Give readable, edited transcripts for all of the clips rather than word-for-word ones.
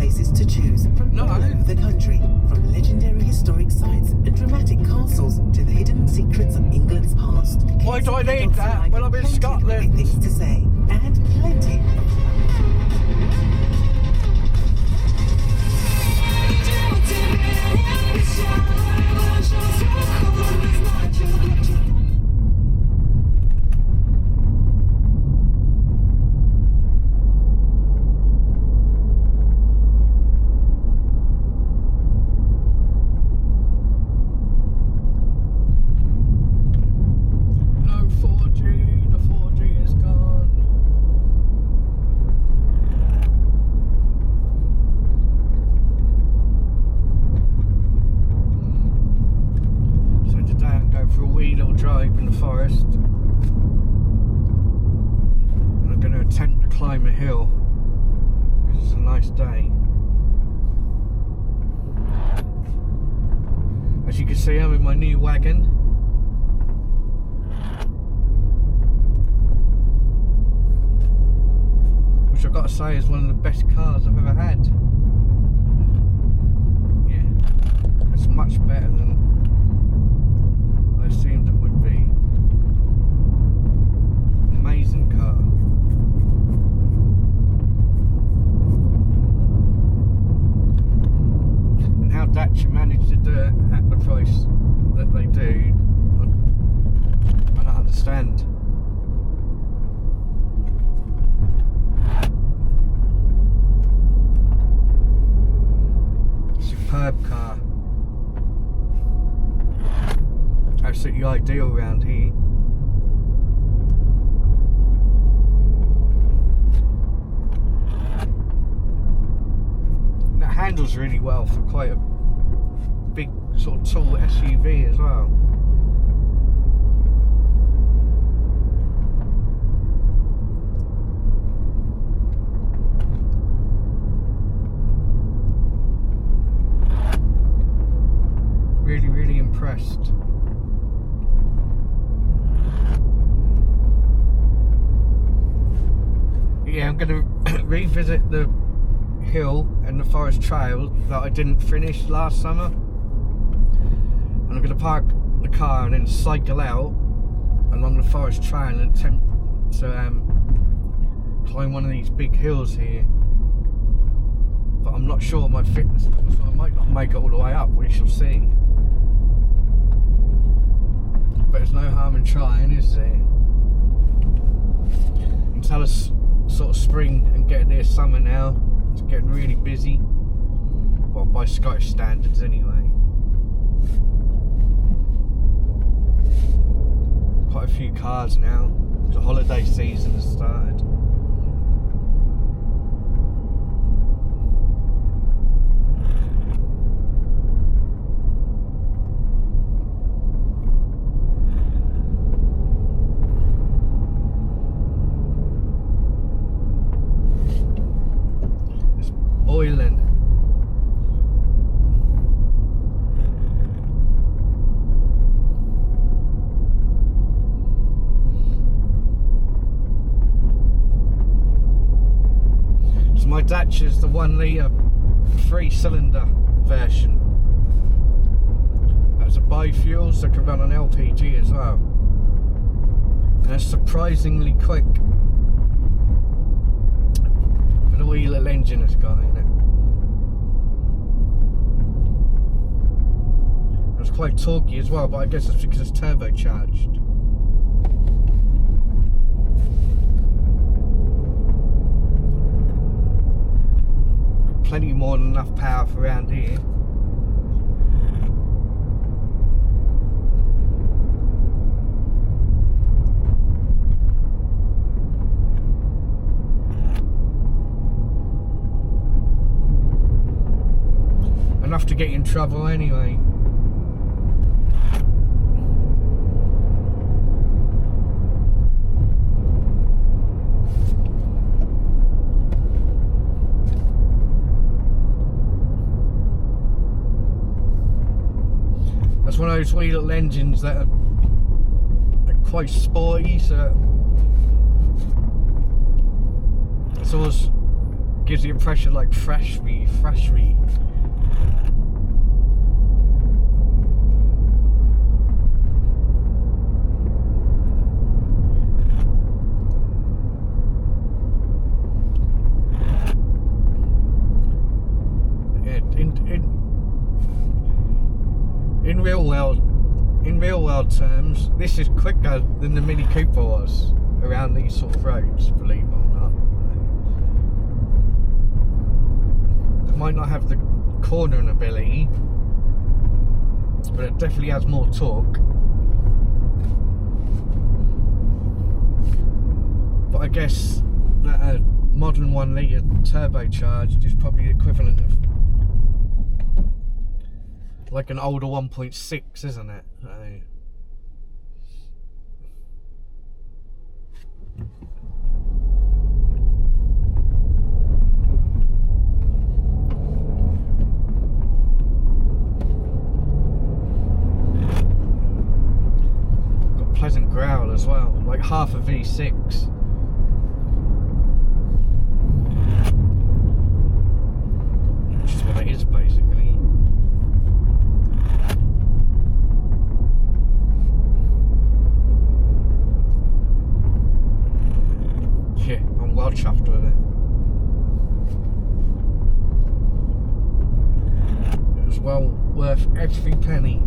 places to choose from all over the country, from legendary historic sites and dramatic castles to the hidden secrets of England's past. Why do I Kids and need adults that alike when I'm in have plenty of Scotland? great things to say and plenty of No 4G, the 4G is gone. So today I'm going for a wee little drive in the forest. And I'm going to attempt to climb a hill because it's a nice day. As you can see, I'm in my new wagon. Which I've got to say is one of the best cars I've ever had. Yeah, it's much better than I assumed it would be. Amazing car. And how Dacia managed to do it at the price that they do, I don't understand. Superb car. Absolutely ideal around here. And it handles really well for quite a big sort of tall SUV as well. Really impressed. Yeah, I'm going to revisit the hill and the forest trail that I didn't finish last summer. And I'm going to park the car and then cycle out along the forest trail and attempt to climb one of these big hills here. But I'm not sure of my fitness level, so I might not make it all the way up. We shall see. But there's no harm in trying, is there? Until it's sort of spring and getting near summer now, it's getting really busy. Well, by Scottish standards anyway. Quite a few cars now. The holiday season has started. Oiling. So my Dacia is the 1 litre 3-cylinder version. That's a biofuel, so it can run on LPG as well. And it's surprisingly quick for the wee little engine it's got in it. It's quite torquey as well, but I guess it's because it's turbocharged. Plenty more than enough power for around here. Enough to get you in trouble anyway. That's one of those wee little engines that are quite sporty, so it's always gives the impression like freshery. In real world terms, this is quicker than the Mini Cooper was around these sort of roads, believe it or not. It might not have the cornering ability, but it definitely has more torque. But I guess that a modern 1 litre turbocharged is probably the equivalent of like an older 1.6, isn't it? Got pleasant growl as well, like half a V6. Which is what it is basically. Yeah, I'm well chuffed with it. It was well worth every penny.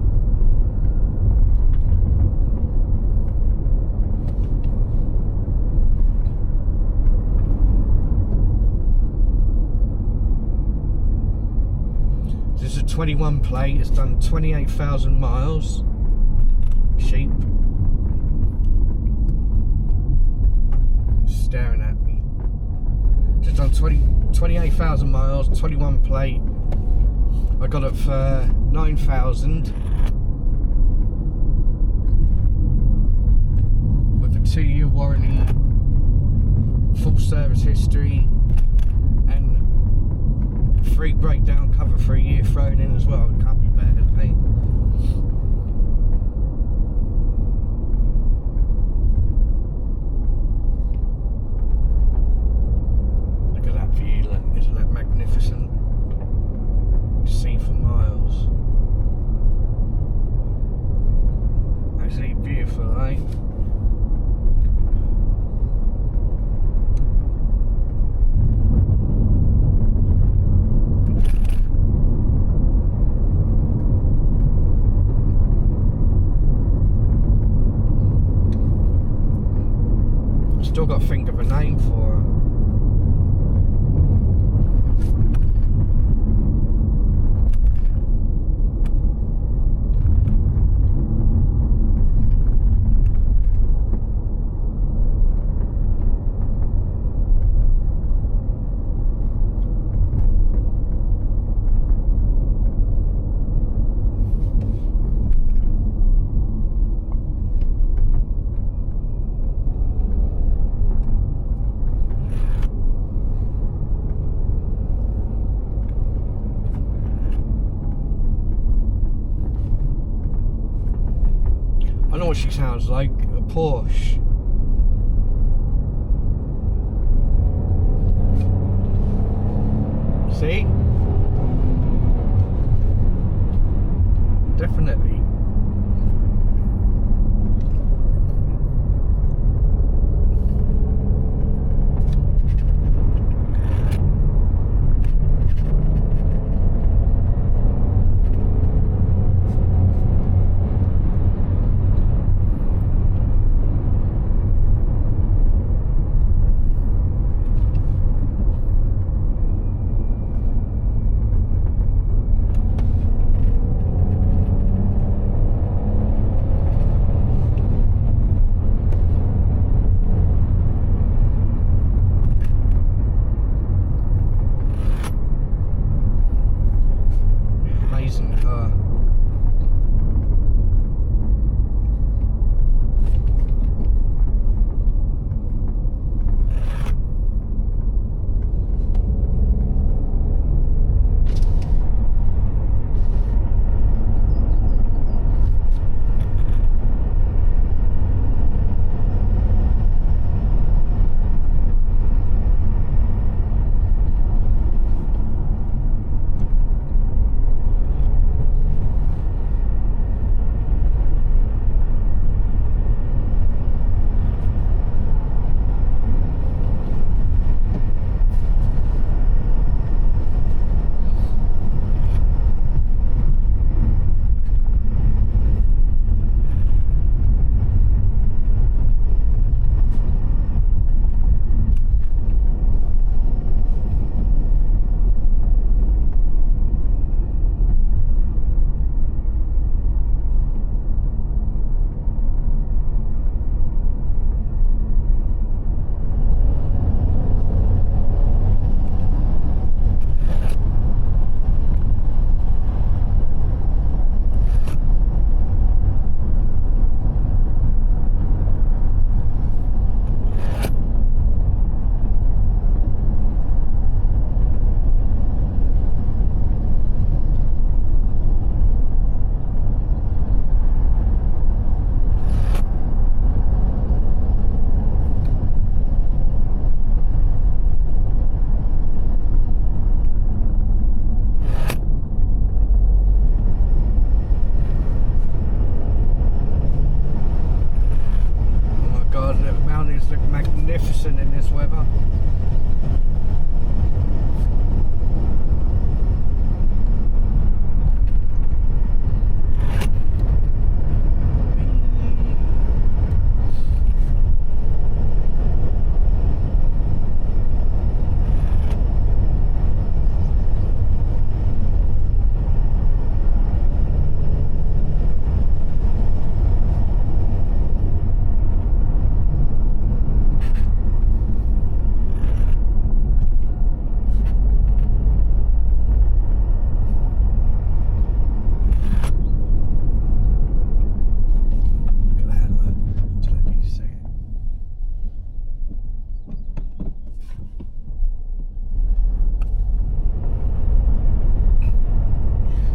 This is a 21 plate, it's done 28,000 miles. Sheep. Staring at me. Just done 28,000 miles, 21 plate. I got it for 9,000 with a 2-year warranty, full service history, and free breakdown cover for a year thrown in as well. It can't be better, eh? Isn't that magnificent? See for miles. Absolutely beautiful, eh? Still got to think of a name for her. I know what she sounds like, a Porsche. See? Definitely. magnificent in this weather.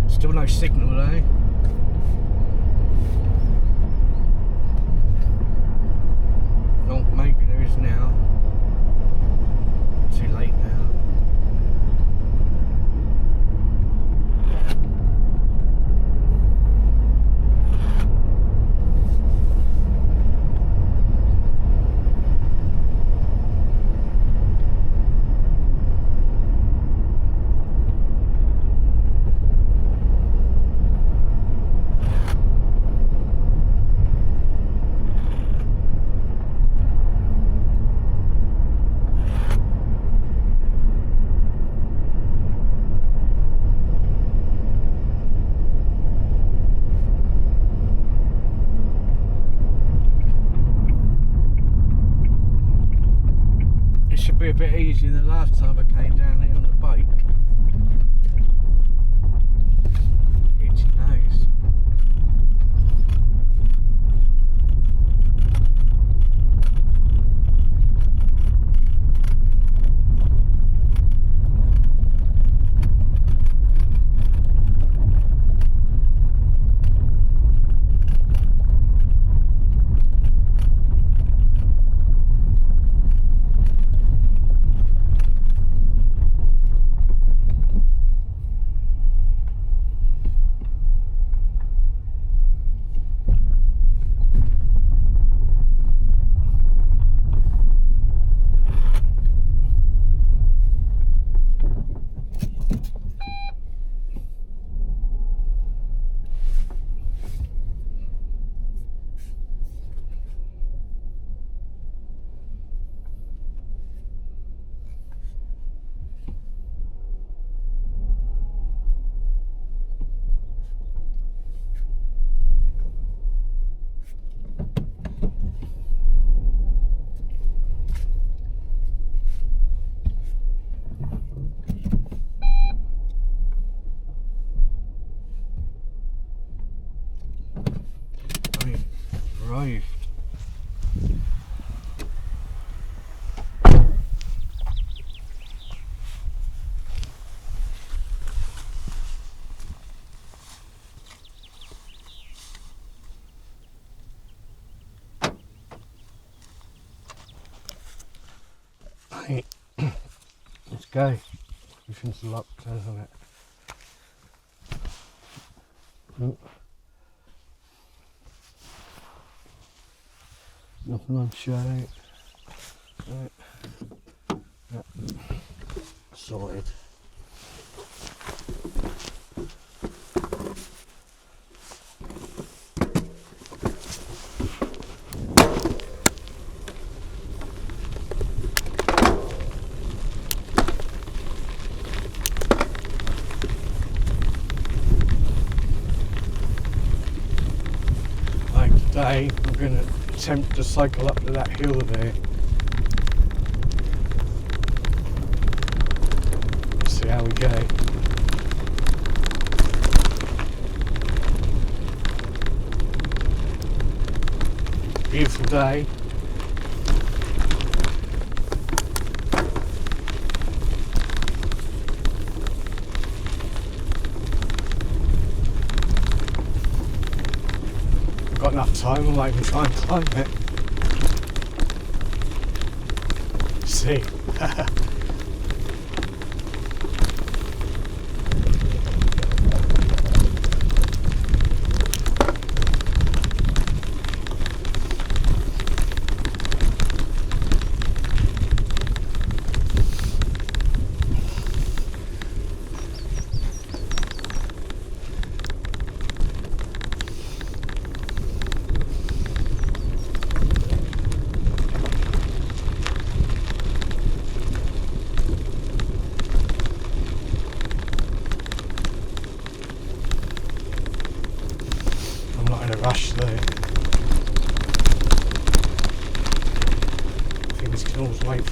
Still no signal though. Oh, maybe there is now. Too late now. Should be a bit easier than the last time I came down here on the bike. Itchy nose. Right. Right. Let's go. Everything's locked, isn't it? Oh. Nothing on show. Right. Yep. Sorted. Right, today I'm going to attempt to cycle up to that hill there. See how we go. Beautiful day. Got enough time, I might even try and climb it. See.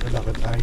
for another day.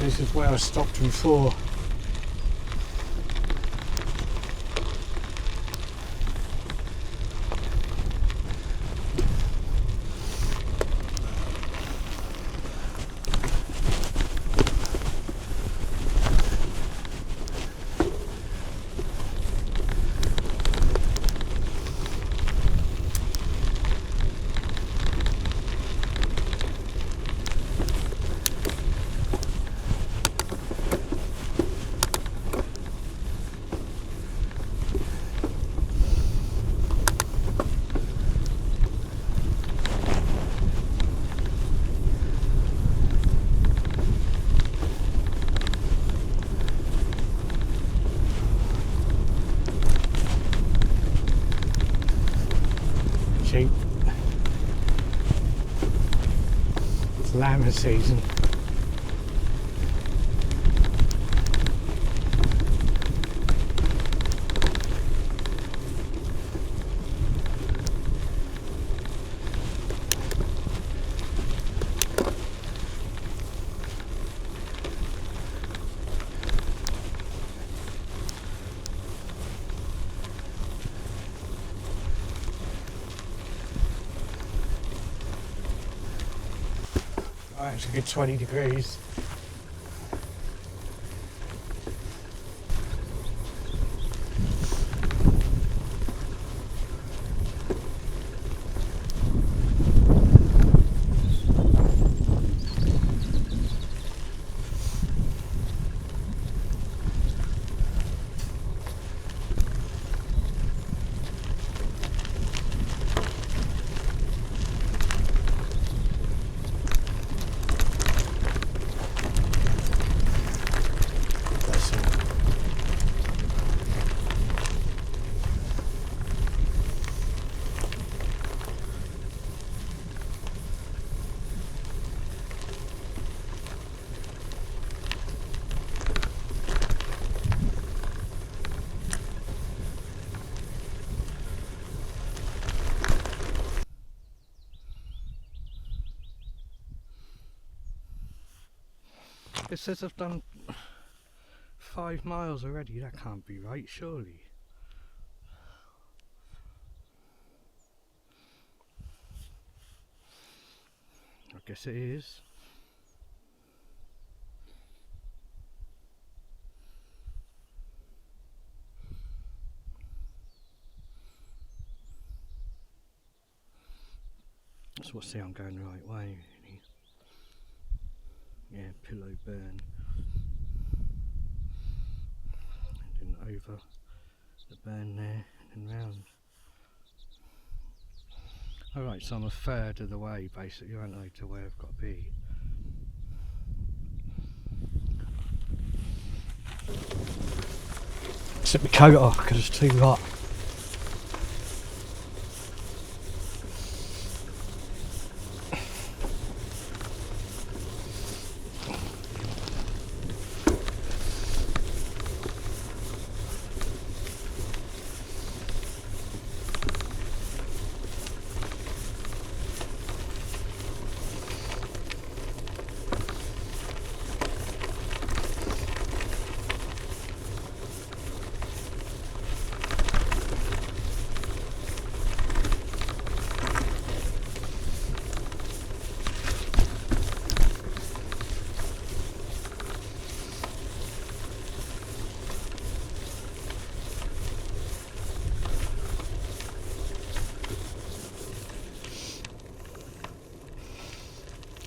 This is where I stopped before. It's lamb season. It's a good 20 degrees. It says I've done 5 miles already. That can't be right, surely. I guess it is. So we'll see I'm going the right way, really. Yeah, Pillow Burn. And then over the burn there and round. Alright, so I'm a third of the way basically, aren't I, to where I've got to be. Took my coat off because it's too hot.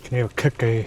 Can hear a cuckoo.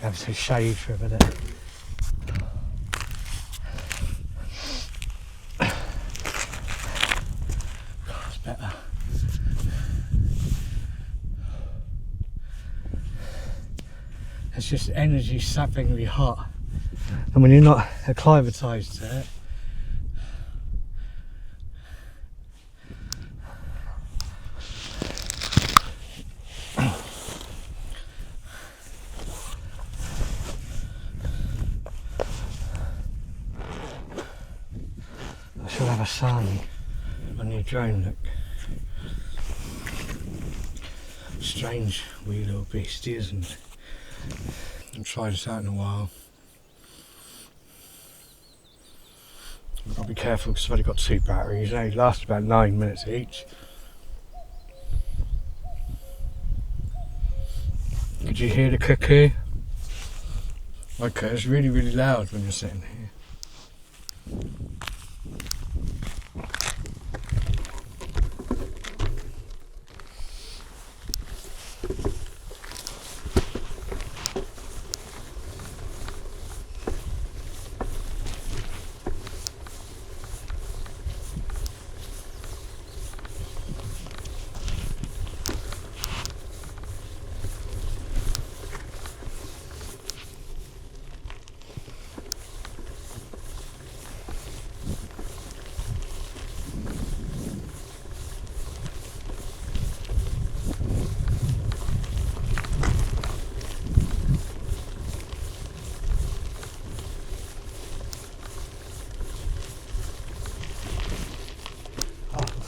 Have some shade for a minute. It's better. It's just energy sappingly hot, and when you're not acclimatised to it, I shall have a sun on your drone, look. Strange wee little beastie, isn't it? I've tried this out in a while. I've got to be careful because I've only got 2 batteries. They last about 9 minutes each. Did you hear the cuckoo? Okay, it's really, really loud when you're sitting here.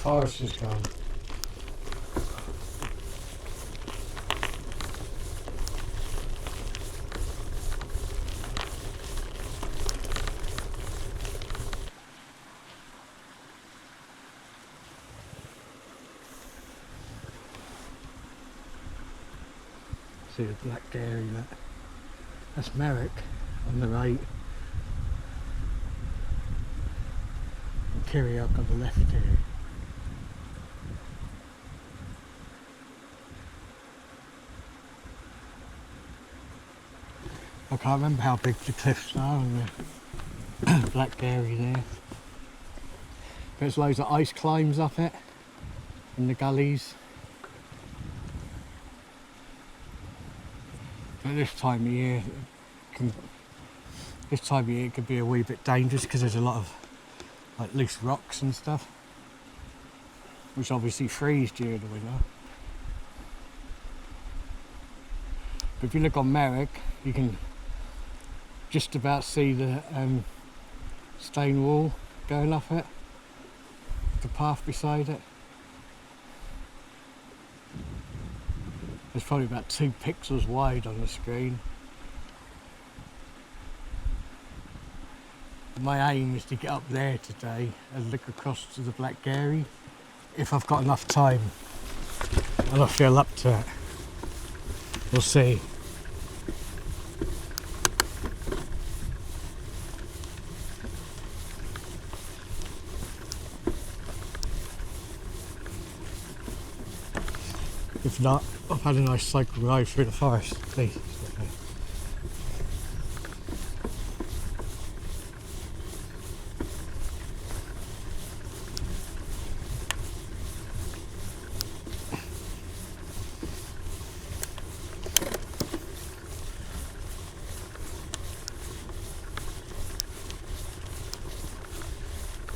The forest is gone. See the black dairy, that's Merrick on the right, and Kirrieoch on the left here. I can't remember how big the cliffs are on the Black Dairy there. There's loads of ice climbs up it in the gullies. But this time of year, it can be a wee bit dangerous because there's a lot of like loose rocks and stuff, which obviously freeze during the winter. But if you look on Merrick, you can just about see the stone wall going up it. the path beside it. It's probably about 2 pixels wide on the screen. My aim is to get up there today and look across to the Black Gary if I've got enough time, and I feel up to it. We'll see. If not, I've had a nice cycle ride through the forest. Please. Okay.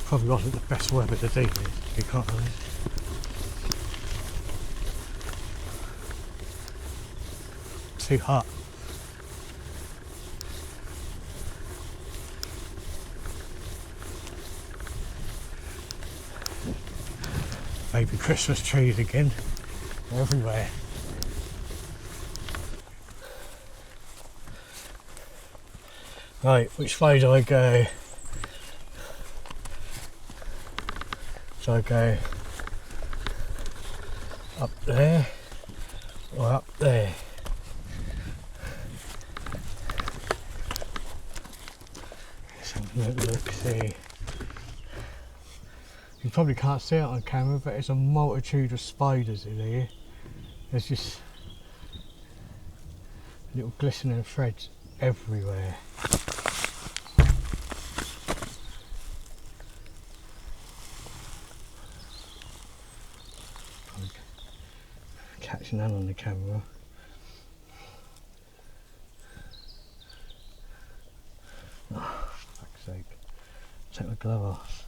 Probably wasn't the best weather to do this, to be quite honest. Too hot. Baby Christmas trees again, everywhere. Right, which way do I go? So I go up there or up there? Let's have a look, see. You probably can't see it on camera, but there's a multitude of spiders in here. There's just little glistening threads everywhere. Catching that on the camera. Oh, for fuck's sake. Take my glove off.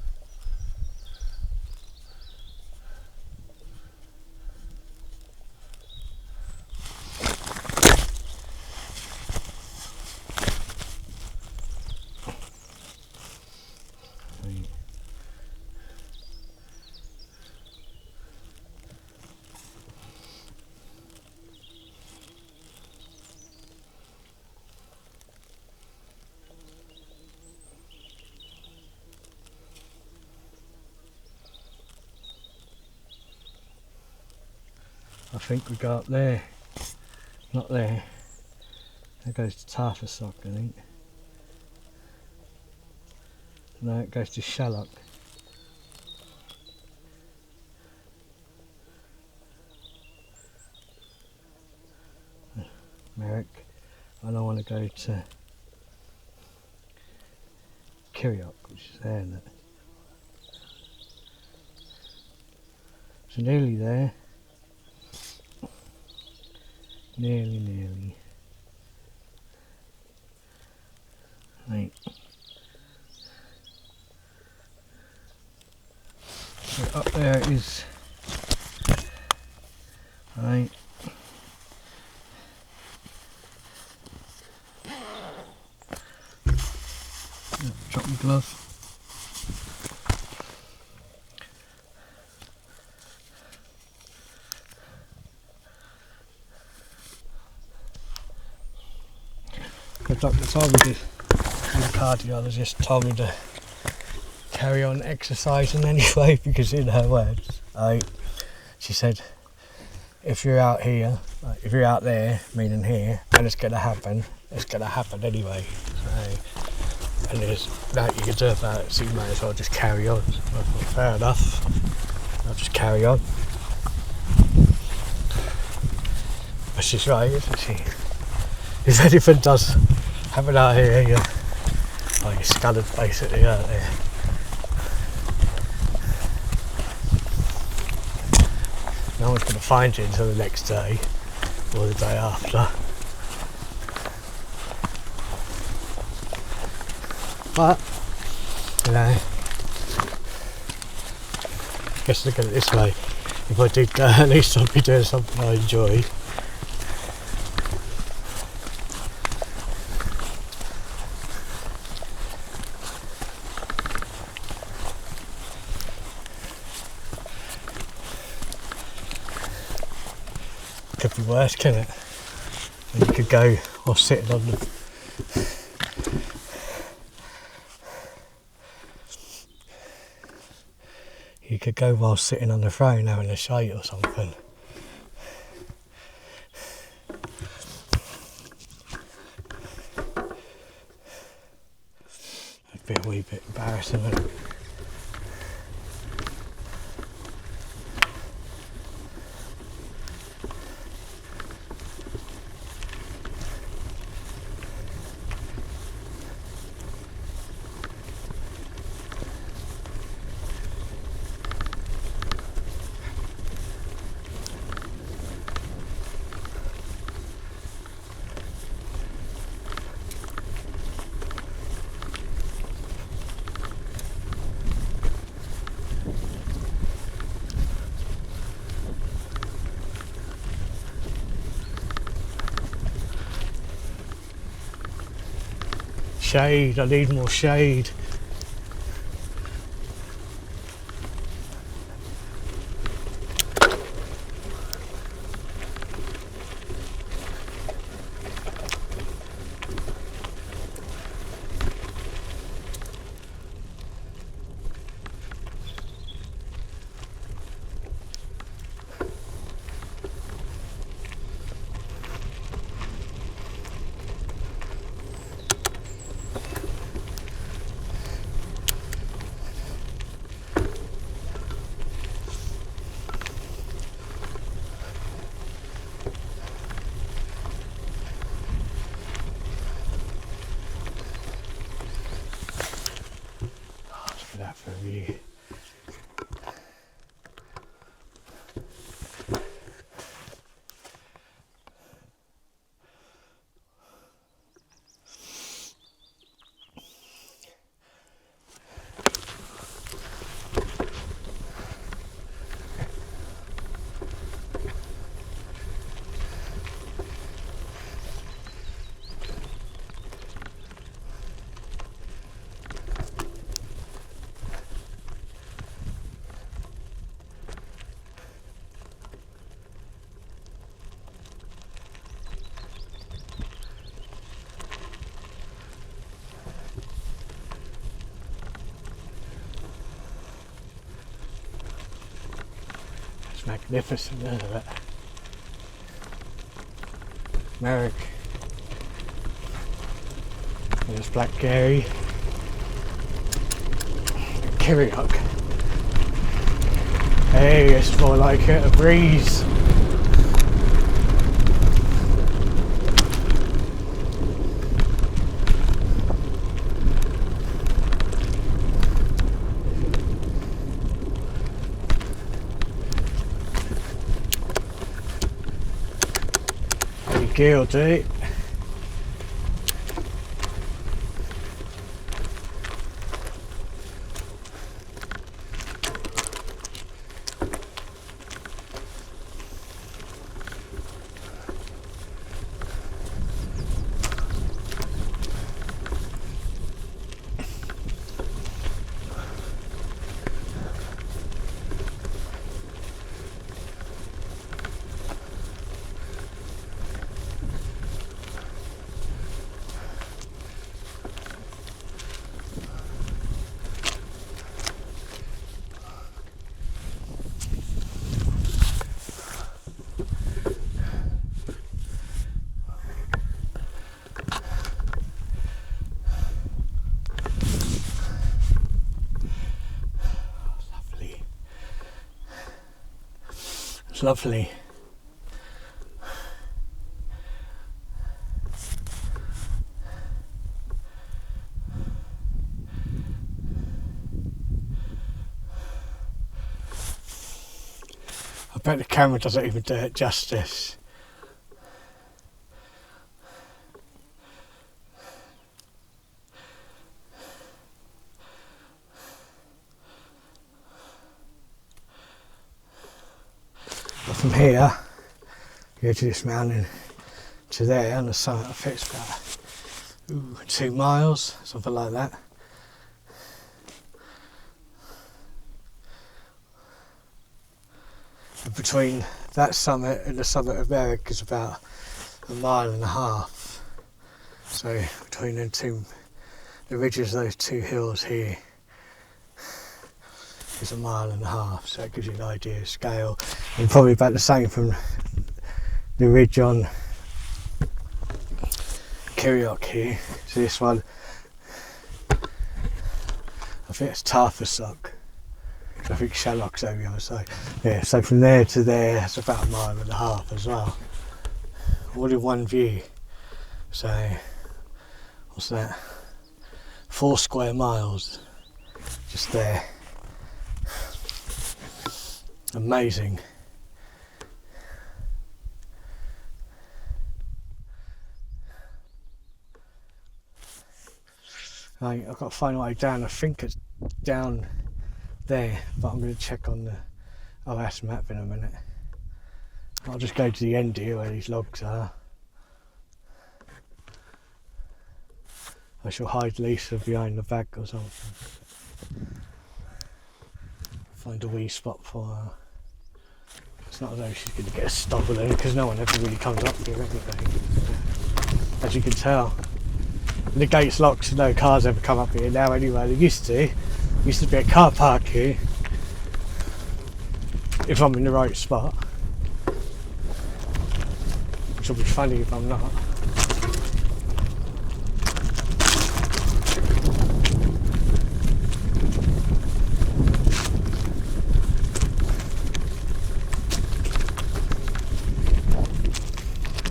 I think we go up there, not there. That goes to Tafersock, I think. No, it goes to Shallock. Merrick, and I want to go to Kirrieoch, which is there, isn't it? So nearly there. Nearly. Right. So up there is right. Drop my glove. The doctor told me to, and the cardiologist told me to carry on exercising anyway, because in her words, she said, if you're out here, like if you're out there, meaning here, and it's going to happen anyway. So, and there's nothing you can do about it, so you might as well just carry on. So I thought, fair enough, I'll just carry on. But she's right, isn't she? If anything does happen out here, you're scattered basically out there. No one's going to find you until the next day or the day after. But, you know, I guess look at it this way, if I did go, at least I'd be doing something I enjoy. could be worse, couldn't it? And you could go while sitting on the... You could go while sitting on the throne having a shite or something. It'd be a wee bit embarrassing, wouldn't it? Shade, I need more shade. That for a view. It's magnificent, isn't it? Merrick. There's Black Gary. Kirrieoch. Hey, it's more like it, a breeze. Guilty. It's lovely. I bet the camera doesn't even do it justice. From here, go to this mountain to there on the summit. I think it's about 2 miles, something like that. And between that summit and the summit of Berwick is about 1.5 miles. So between the ridges of those two hills here is 1.5 miles. So it gives you an idea of scale. And probably about the same from the ridge on Kirrieoch here. So this one, I think it's Tafersock. I think Shallock's over the other side. Yeah, so from there to there, it's about 1.5 miles as well. All in one view. So, what's that? 4 square miles. Just there. Amazing. Right, I've got to find my way down. I think it's down there, but I'm going to check on the OS map in a minute. I'll just go to the end here where these logs are. I shall hide Lisa behind the bag or something. Find a wee spot for her. It's not as though she's going to get a stumble in because no one ever really comes up here anyway. As you can tell. The gate's locked, so no cars ever come up here now anyway. There used to be a car park here if I'm in the right spot, which will be funny if I'm not.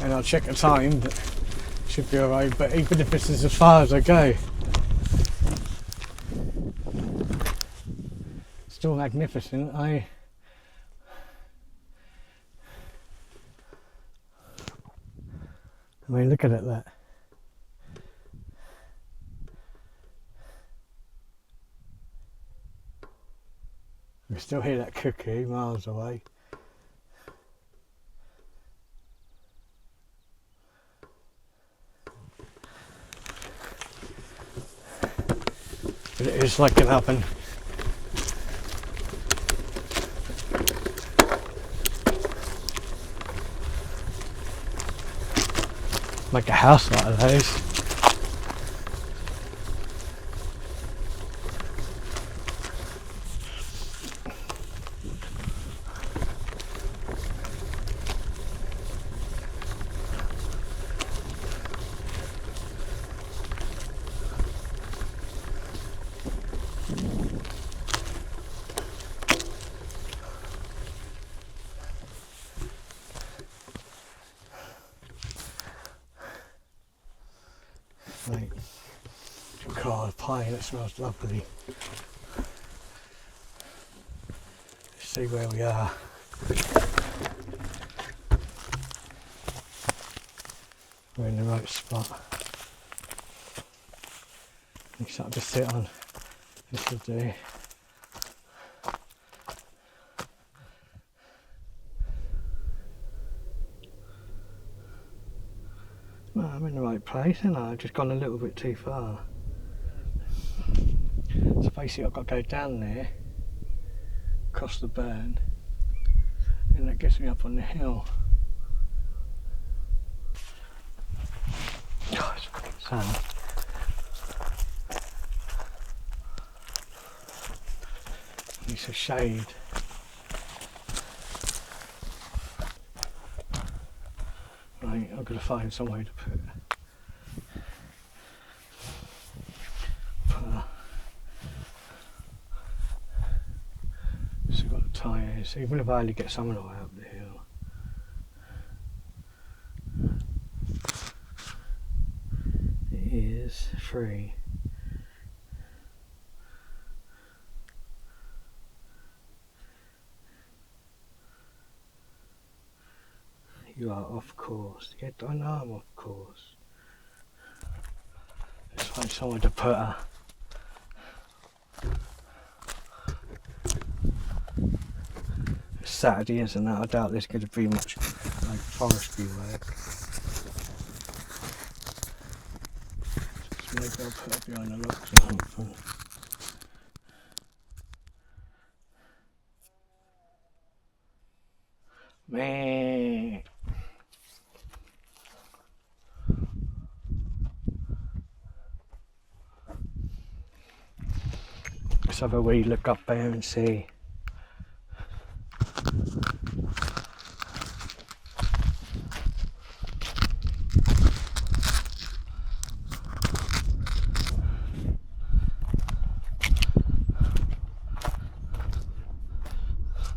And I'll check the time, but should be alright. But even if this is as far as I go, still magnificent. I mean, look at it, that. We still hear that cuckoo miles away. But it is like it happened. Like a house out of those. Right. God, pine, it smells lovely. Let's see where we are. We're in the right spot. Need something to sit on. This will do. Well, I'm in the right place, and I've just gone a little bit too far. So basically I've got to go down there, across the burn, and that gets me up on the hill. Oh, it's fucking sand. It's a shade. Right, I've got to find some way to put it. So I've got the tyres, even if I only get some of the way up the hill. It is free. You are off course. Yeah, I know I'm off course. Let's find somewhere to put her. It's Saturday, isn't it? I doubt there's going to be much like forestry work. So maybe I'll put her behind the rocks or something. Man. Let's have a wee look up there and see.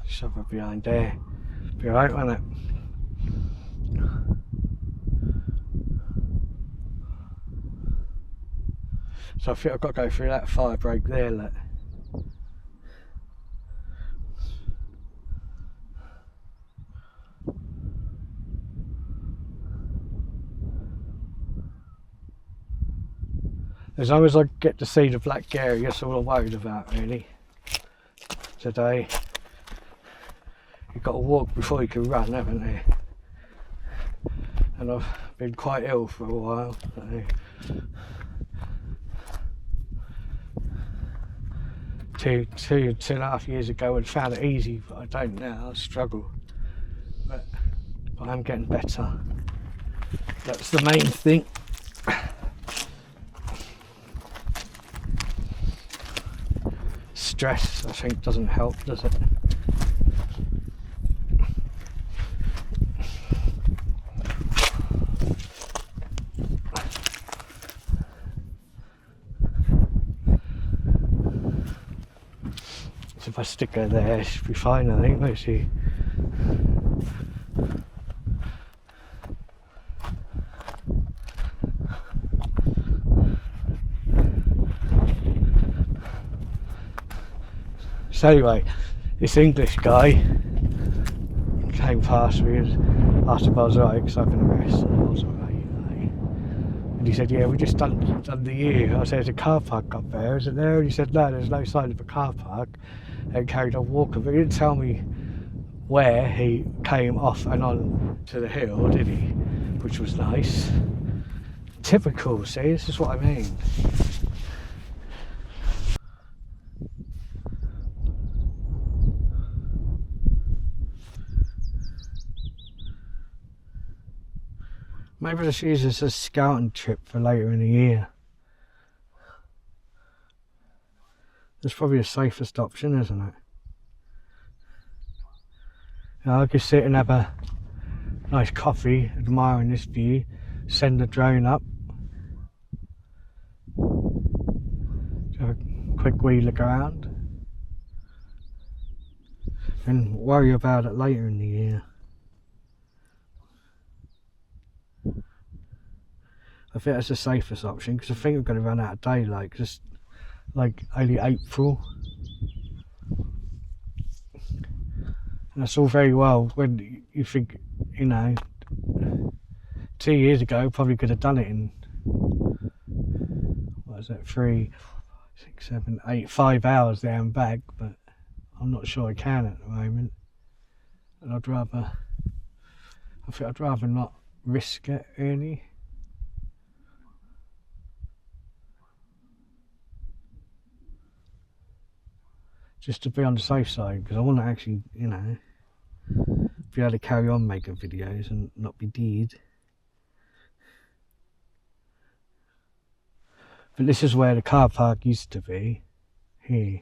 Shove it behind there. Be alright, won't it? So I think I've got to go through that fire break there, look. As long as I get to see the Black Gary, that's all I'm worried about really. Today. You've got to walk before you can run, haven't you? And I've been quite ill for a while. So. Two and a half years ago I'd found it easy, but I don't now. I struggle. But I'm getting better. That's the main thing. Stress, I think, doesn't help, does it? So if I stick her there, she'll be fine, I think, won't she? So anyway, this English guy came past me and asked if I was alright, because I've been arrested. I was alright, and he said, yeah, we just done the year. I said, there's a car park up there, is it there? And he said, no, there's no sign of a car park, and carried on walking. But he didn't tell me where he came off and on to the hill, did he? Which was nice. Typical, see, this is what I mean. Maybe let's use this as a scouting trip for later in the year. That's probably the safest option, isn't it? Now I could sit and have a nice coffee, admiring this view, send the drone up, have a quick wee look around, and worry about it later in the year. I think that's the safest option, because I think we're going to run out of daylight, because it's like only April. And that's all very well when you think, you know, 2 years ago probably could have done it in, what is it, 3, 6, 7, 8, 5 hours there and back, but I'm not sure I can at the moment. And I think I'd rather not risk it really. Just to be on the safe side, because I want to actually, you know, be able to carry on making videos and not be dead. But this is where the car park used to be, here.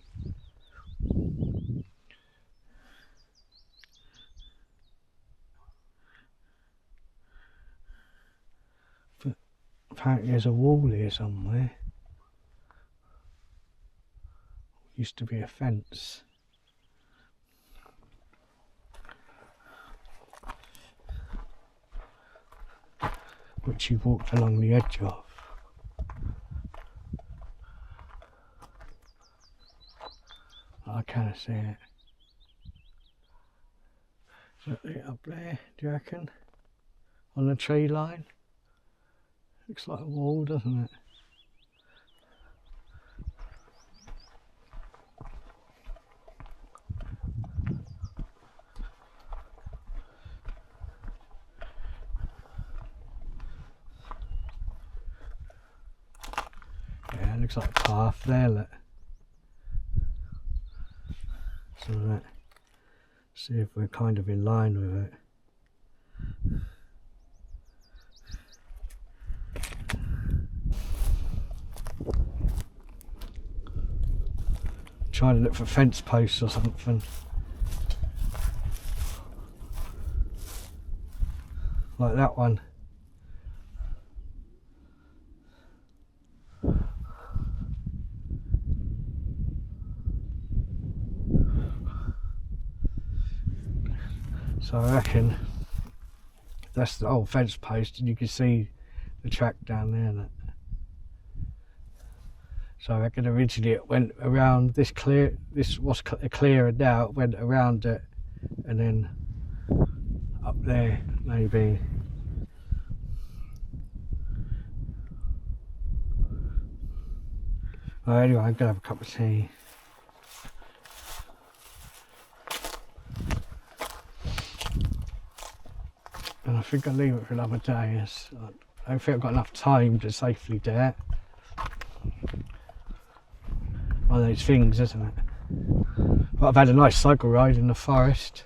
But apparently there's a wall here somewhere. Used to be a fence. Which you walked along the edge of. I kind of see it. Is that it up there, do you reckon? On the tree line? Looks like a wall, doesn't it? Looks like a path there, look. So that, see if we're kind of in line with it. trying to look for fence posts or something. Like that one. So I reckon that's the old fence post, and you can see the track down there. That. So I reckon originally it went around this clear. This was clearer now. It went around it, and then up there maybe. Well, anyway, I'm gonna have a cup of tea. And I think I'll leave it for another day. I don't think I've got enough time to safely do it. One of those things, isn't it? But I've had a nice cycle ride in the forest.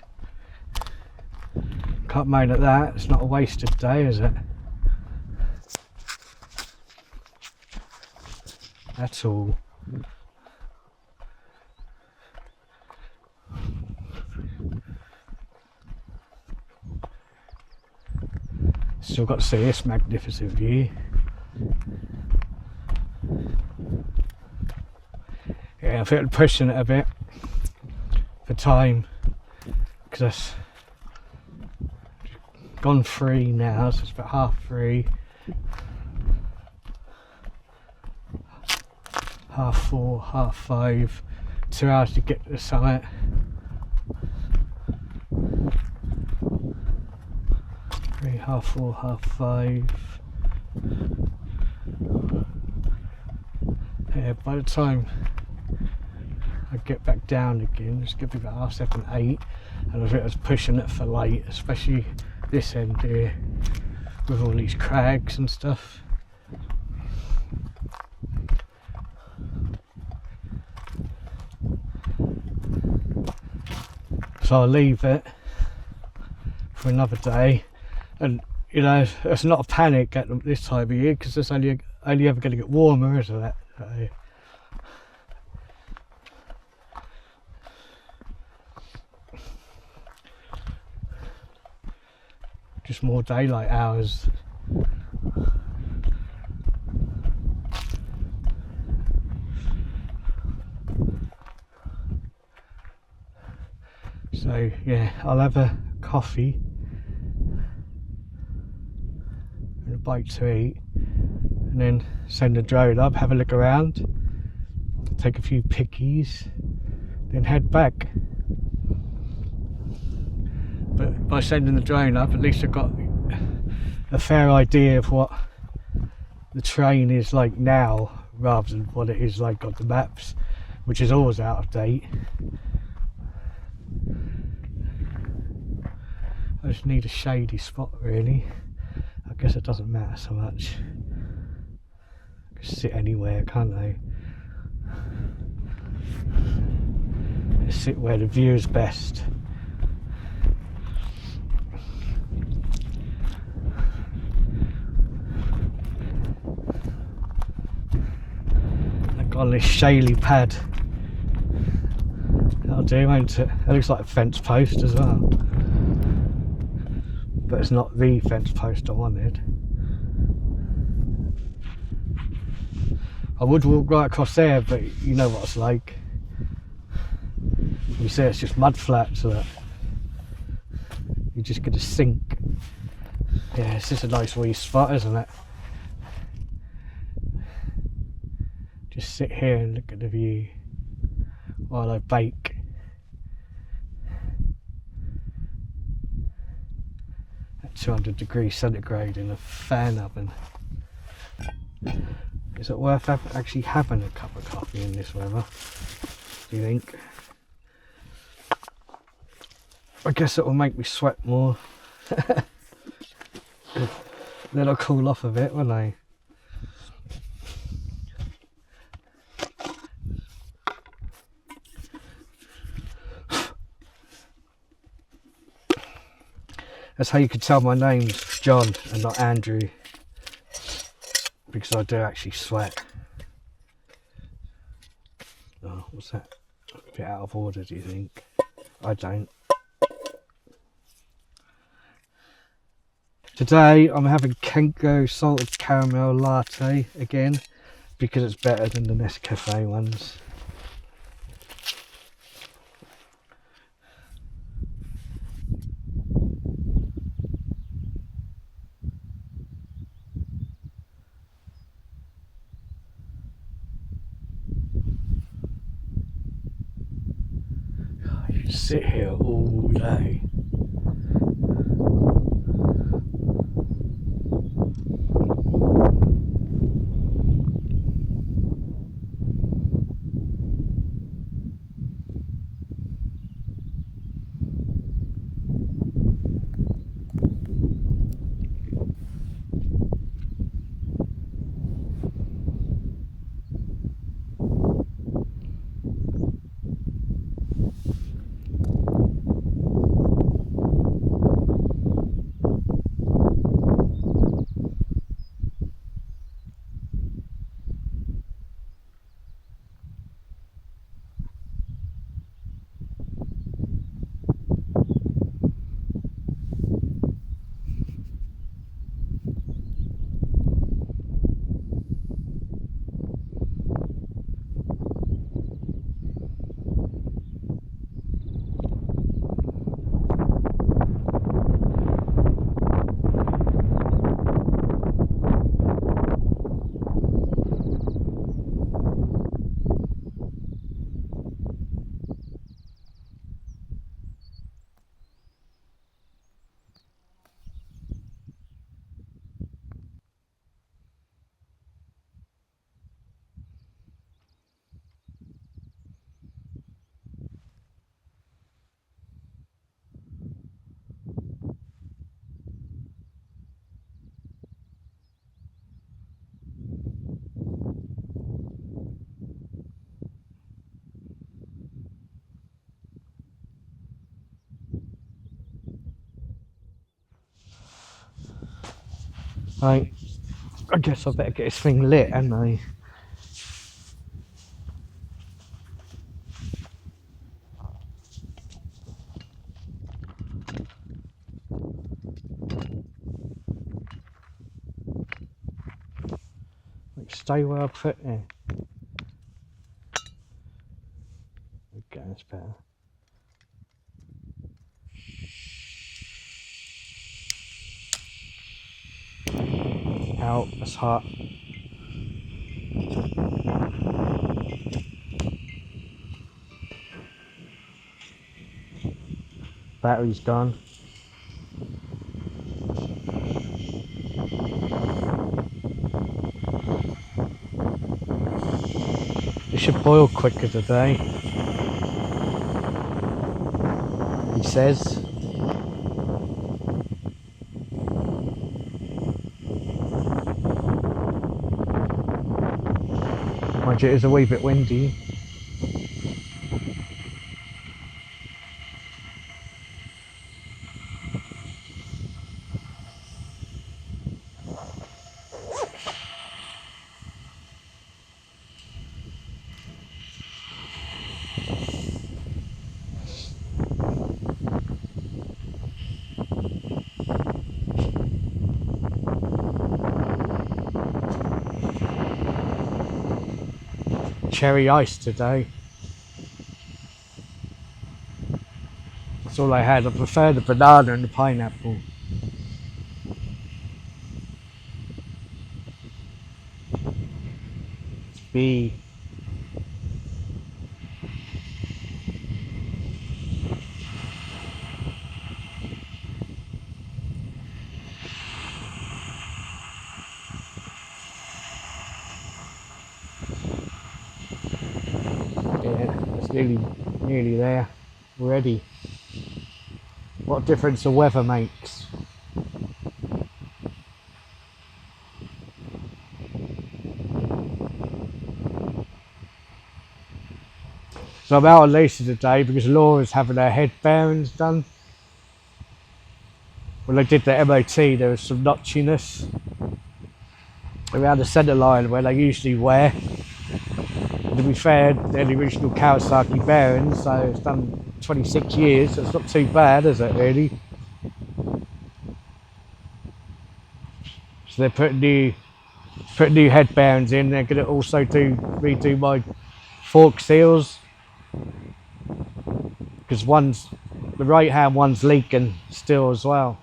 Can't moan at that. It's not a wasted day, is it? At all. Still got to see this magnificent view. Yeah, I think I'm pushing it a bit for time because it's gone 3 now, so it's about 3:30, 4:30, 5:30, 2 hours to get to the summit. Half 4, 5:30. Yeah, by the time I get back down again, it's going to be about 7:30, 8, and I think I was pushing it for late, especially this end here with all these crags and stuff. So I'll leave it for another day. And you know, it's not a panic at this time of year because it's only ever going to get warmer, isn't it? So, just more daylight hours. So yeah, I'll have a coffee. A bite to eat, and then send the drone up, have a look around, take a few pickies, then head back. But by sending the drone up, at least I've got a fair idea of what the terrain is like now rather than what it is like on the maps, which is always out of date. I just need a shady spot really. I guess it doesn't matter so much. I can sit anywhere, can't I? Sit where the view is best. I've got this shaly pad. That'll do, won't it? It looks like a fence post as well. But it's not the fence post I wanted. I would walk right across there, but you know what it's like. You see it's just mud flats, so that you're just going to sink. Yeah, it's just a nice wee spot, isn't it? Just sit here and look at the view while I bake. At 200 degrees centigrade in a fan oven. Is it worth actually having a cup of coffee in this weather, do you think? I guess it will make me sweat more. Then I'll cool off a bit, won't I? That's how you could tell my name's John and not Andrew, because I do actually sweat. Oh, what's that? bit out of order, do you think? I don't. Today I'm having Kenko salted caramel latte again because it's better than the Nescafe ones. I could sit here all day. I guess I better get this thing lit, hadn't I? Like, stay where I put it. Okay, that's better. Out, that's hot. Battery's gone. It should boil quicker today, he says. Mind you, it is a wee bit windy. Cherry ice today. That's all I had. I prefer the banana and the pineapple. It's B. Nearly there already. What difference the weather makes. So I'm out on Lisa today because Laura's having her head bearings done. When they did the MOT, there was some notchiness around the centre line where they usually wear. The to be fair, they're the original Kawasaki bearings, so it's done 26 years, so it's not too bad, is it, really? So they're putting new head bearings in. They're going to also redo my fork seals, because the right hand one's leaking still as well.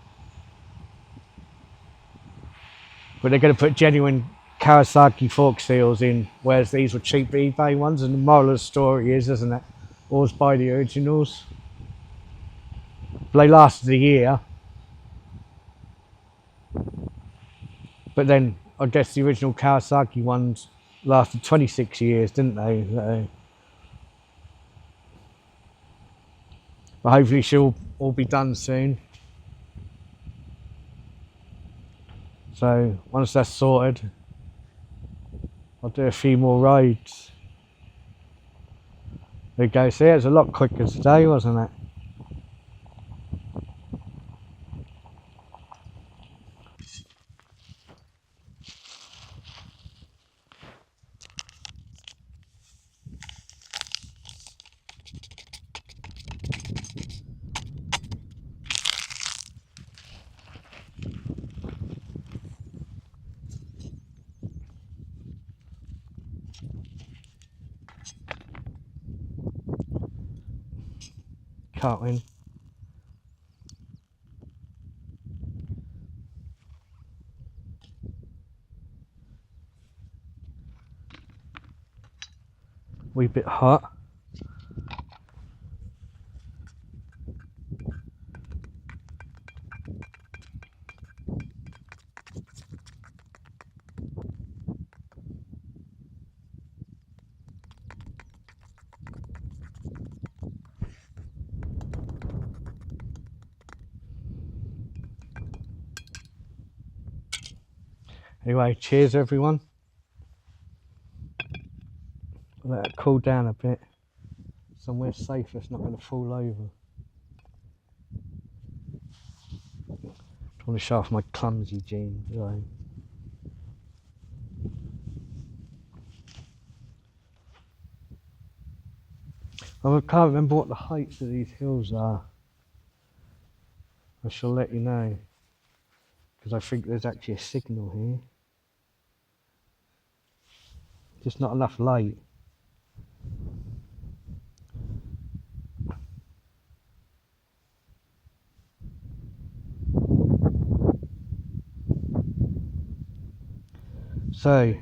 But they're going to put genuine Kawasaki fork seals in, whereas these were cheap eBay ones. And the moral of the story is, isn't it, always buy the originals. But they lasted a year. But then I guess the original Kawasaki ones lasted 26 years, didn't they? So, but hopefully she'll all be done soon. So once that's sorted, I'll do a few more rides. There you go. See, it was a lot quicker today, wasn't it? Can't win. Wee bit hot. Anyway, cheers everyone. Let it cool down a bit. Somewhere safe it's not going to fall over. I want to show off my clumsy jeans. Right. I can't remember what the heights of these hills are. I shall let you know, because I think there's actually a signal here. Just not enough light. So,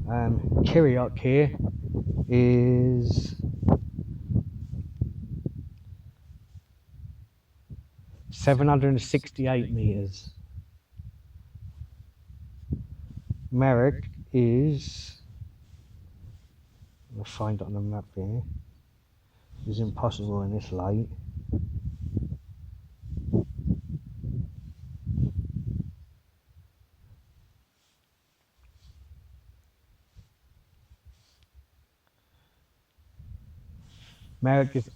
Kirrieoch here is 768 metres. Merrick is, I'll find it on the map here, it's impossible in this light. Merrick is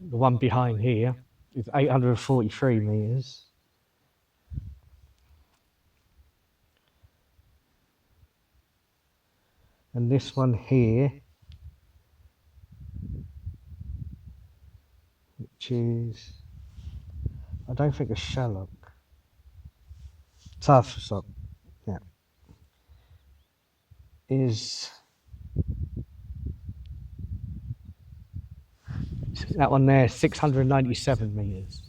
the one behind here, is 843 metres. And this one here, which is, I don't think it's Shallock. Tavistock, yeah, is that one there, 697 metres.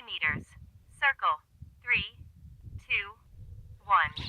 Meters. Circle. 3, 2, 1.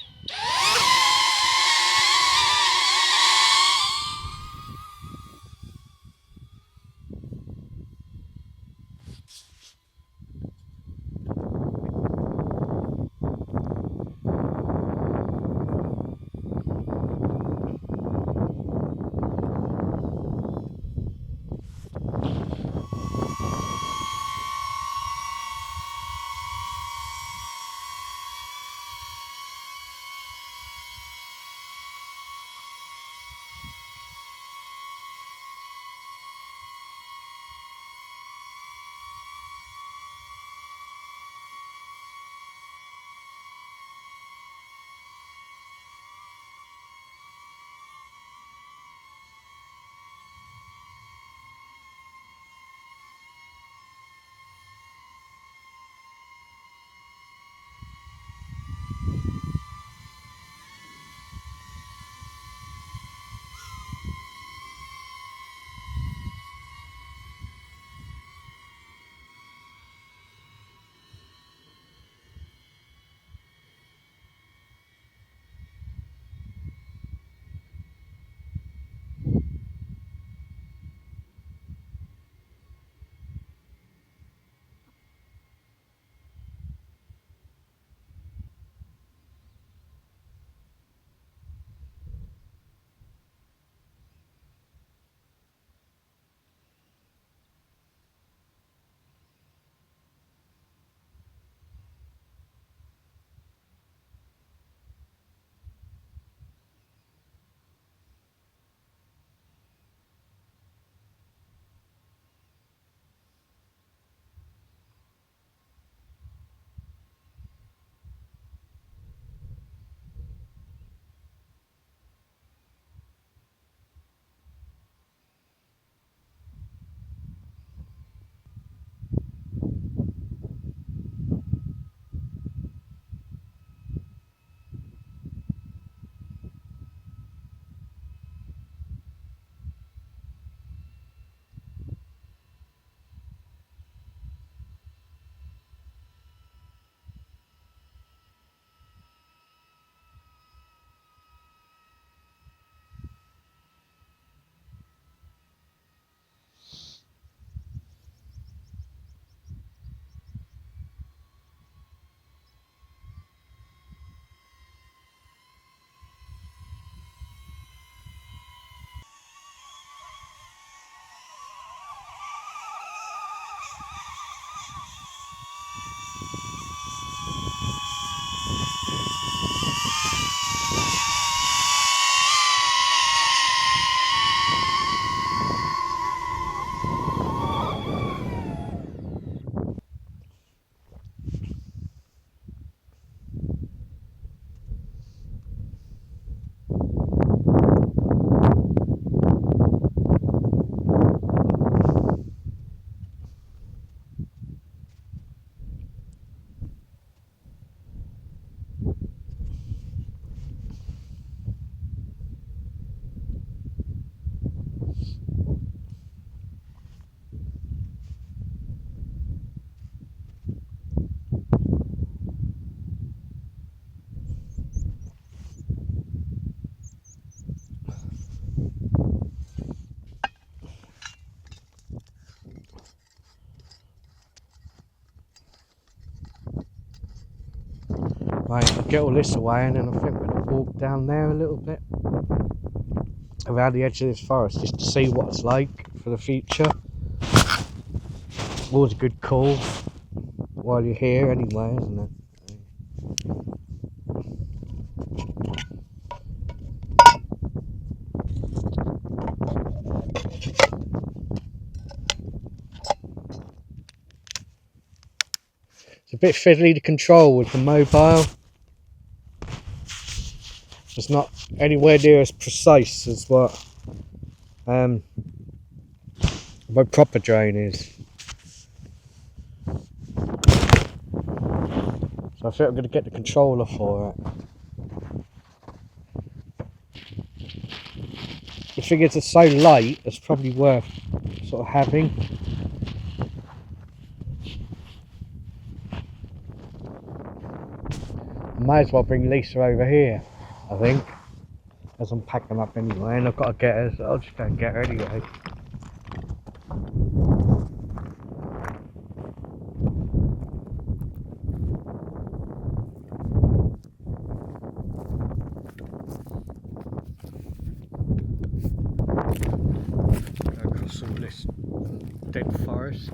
Right, I'll get all this away and then I think we're going to walk down there a little bit around the edge of this forest just to see what it's like for the future. Always a good call while you're here anyway, isn't it? It's a bit fiddly to control with the mobile. It's not anywhere near as precise as what my proper drone is. So I think I'm going to get the controller for it. The figures are so light, it's probably worth sort of having. Might as well bring Lisa over here, I think, as I'm packing them up anyway, and I've got to get her, so I'll just go and get her anyway. Go across all this dead forest.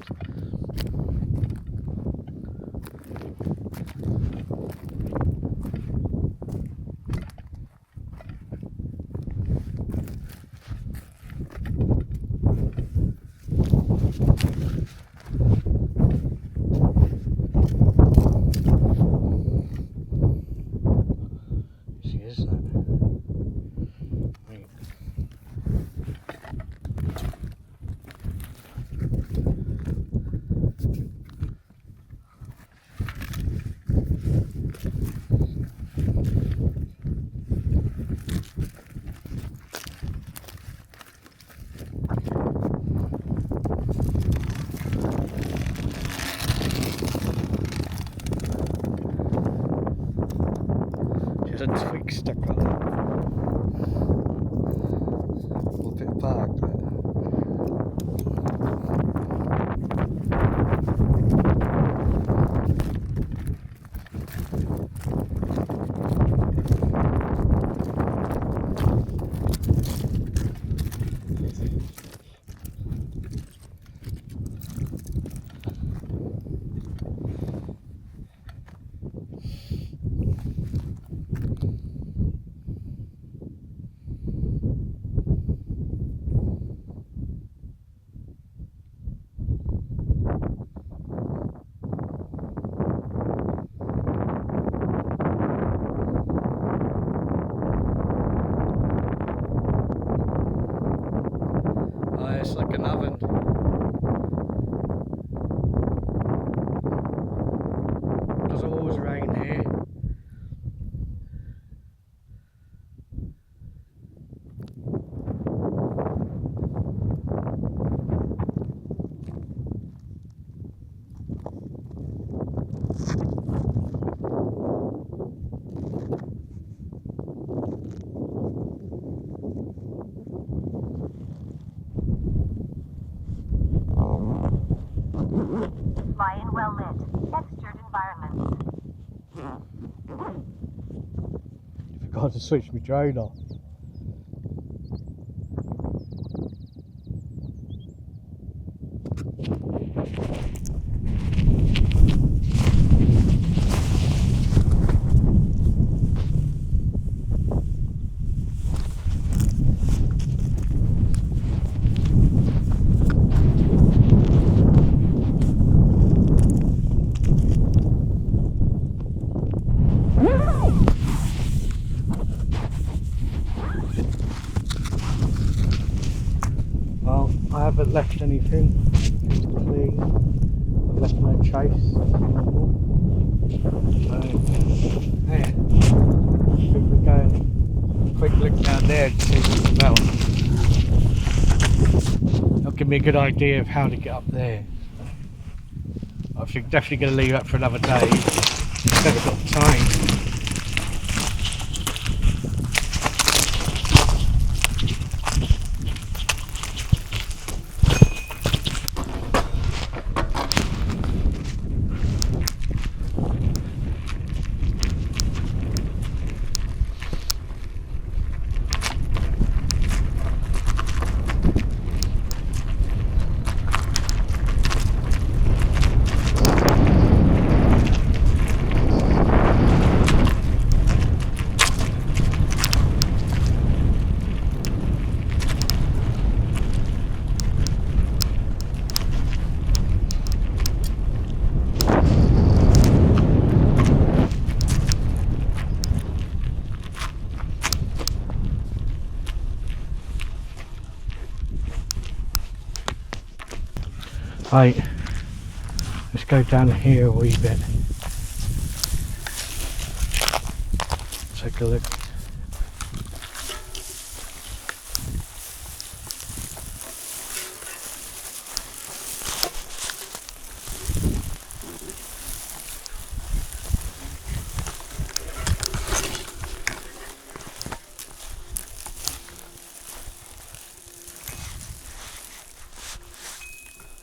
There's a twig stuck on it. A bit of bark there. It's like an oven. Doesn't always rain here. Fly in well-lit, textured environments. Forgot to switch my drone off. Well, I haven't left anything. It's clean. I've left no trace. So, yeah. I think we're going a quick look down there to see what's about. That'll give me a good idea of how to get up there. I think definitely going to leave that for another day. Never got time. Right, let's go down here a wee bit. Take a look.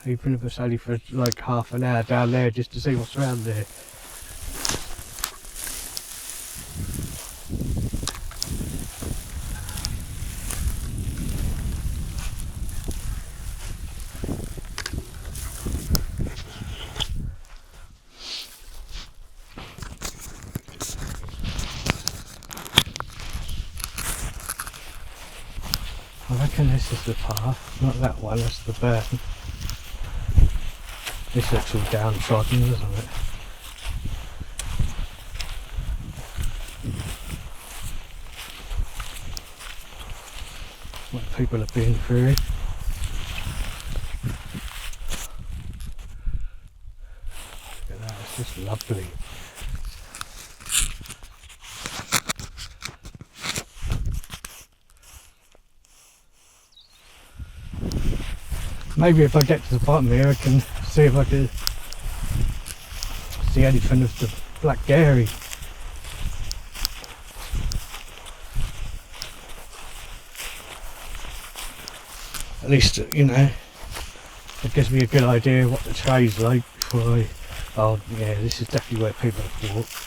Even if it's only for like half an hour down there just to see what's around there. I reckon this is the path, not that one, that's the burn. This looks all downtrodden, doesn't it? What people have been through. Look at that, it's just lovely. Maybe if I get to the bottom here I can see if I can see anything of the black Gary. At least, you know, it gives me a good idea what the tray's like before I... Oh yeah, this is definitely where people have walked.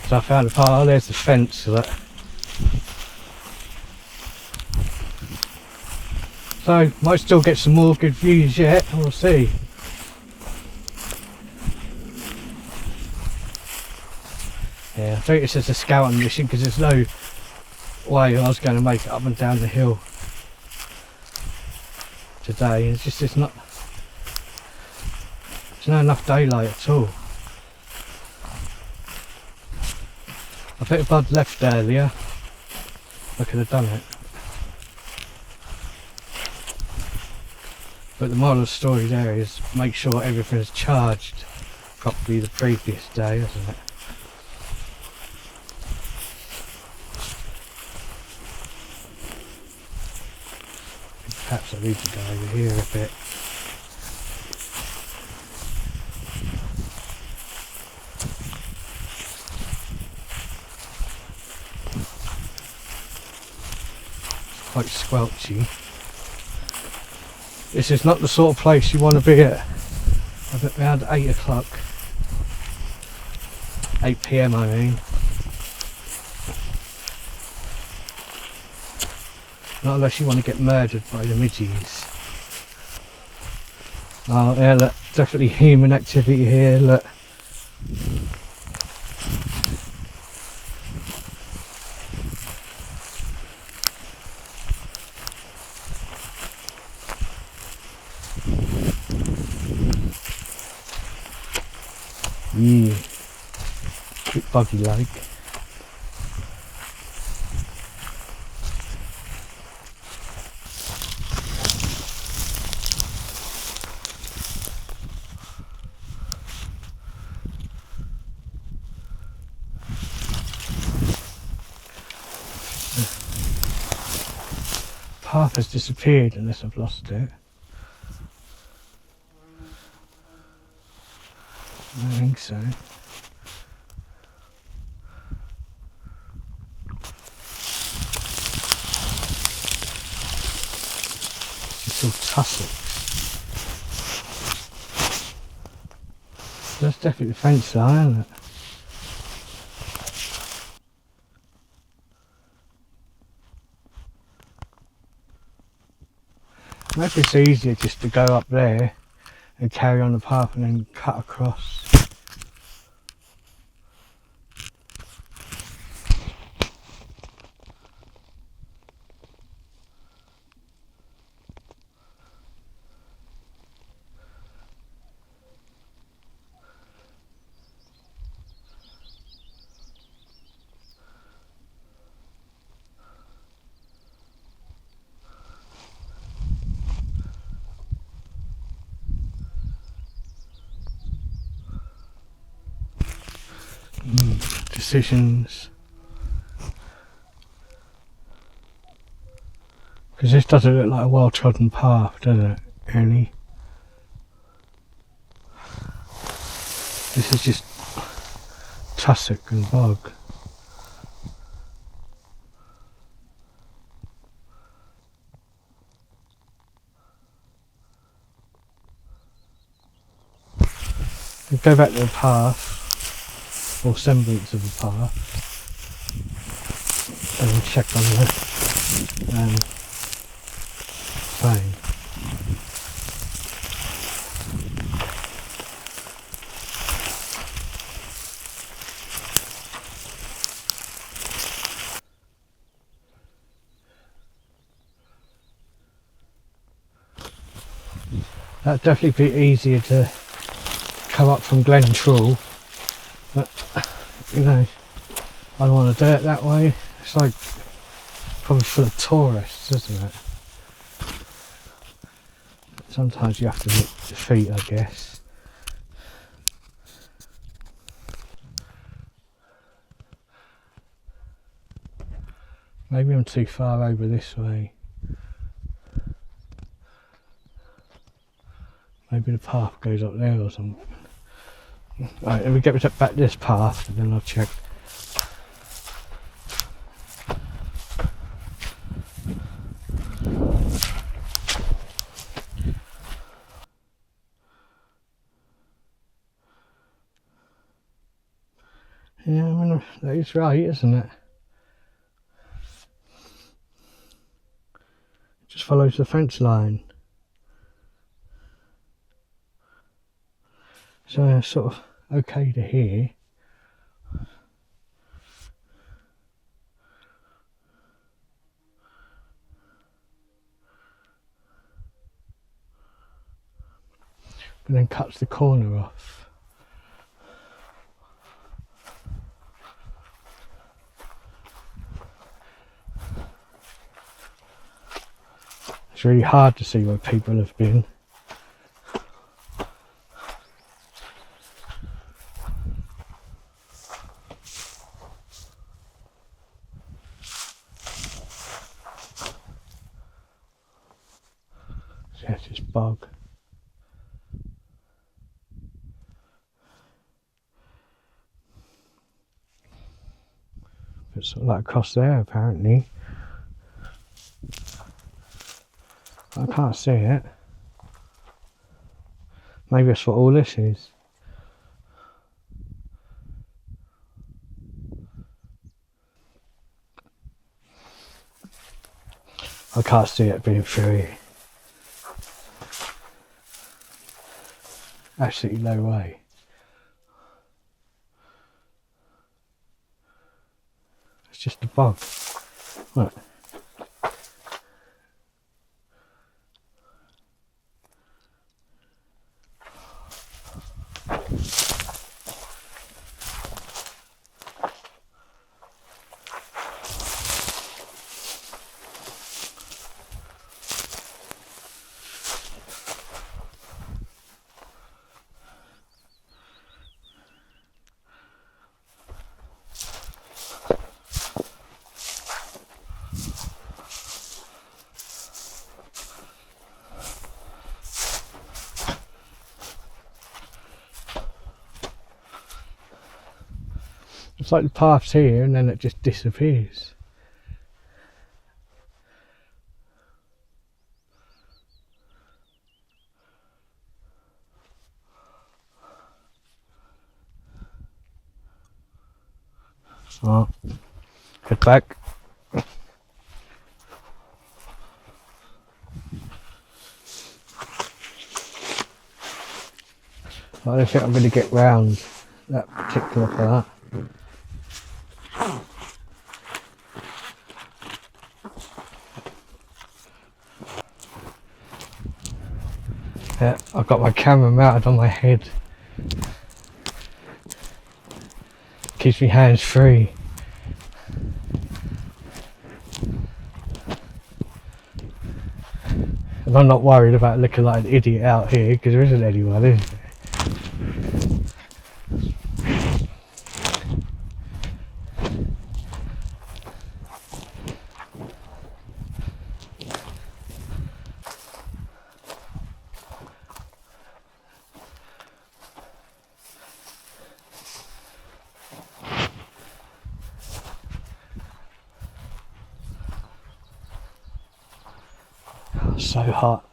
So I found a part, oh, there's the fence for that. So, might still get some more good views yet, we'll see. Yeah, I think this is a scouting mission because there's no way I was going to make it up and down the hill today. It's just, there's not enough daylight at all. I think if I'd left earlier, I could have done it. But the moral of the story there is make sure everything's charged properly the previous day, isn't it? Perhaps I need to go over here a bit. Quite squelchy. This is not the sort of place you want to be at around 8 o'clock. 8 PM I mean. Not unless you want to get murdered by the midgies. Oh yeah, look, definitely human activity here, look. Yeah, bit buggy like. Path has disappeared unless I've lost it. I think so. It's all tussocks. That's definitely the fence there, isn't it? Maybe it's easier just to go up there and carry on the path and then cut across. decisions. Because this doesn't look like a well-trodden path, does it, really? This is just tussock and bog. We go back to the path, or semblance of a path, and we'll check on the thing. That'd definitely be easier to come up from Glen Trool, but you know, I don't want to do it that way. It's like probably full of tourists, isn't it? Sometimes you have to look at your feet, I guess. Maybe I'm too far over this way. Maybe the path goes up there or something. Right, if we get back this path, and then I'll check. Yeah, I mean, that is right, isn't it? Just follows the fence line. So sort of okay to hear. But then cuts the corner off. It's really hard to see where people have been. Yes, it's bog. It's sort of like across there, apparently. I can't see it. Maybe that's what all this is. I can't see it being through here. Absolutely no way. It's just a bog. Look. It's like the path's here and then it just disappears. Oh, head back. I don't think I'm going to get round that particular part. Yeah, I've got my camera mounted on my head. Keeps me hands free. And I'm not worried about looking like an idiot out here because there isn't anyone, is there? so hot.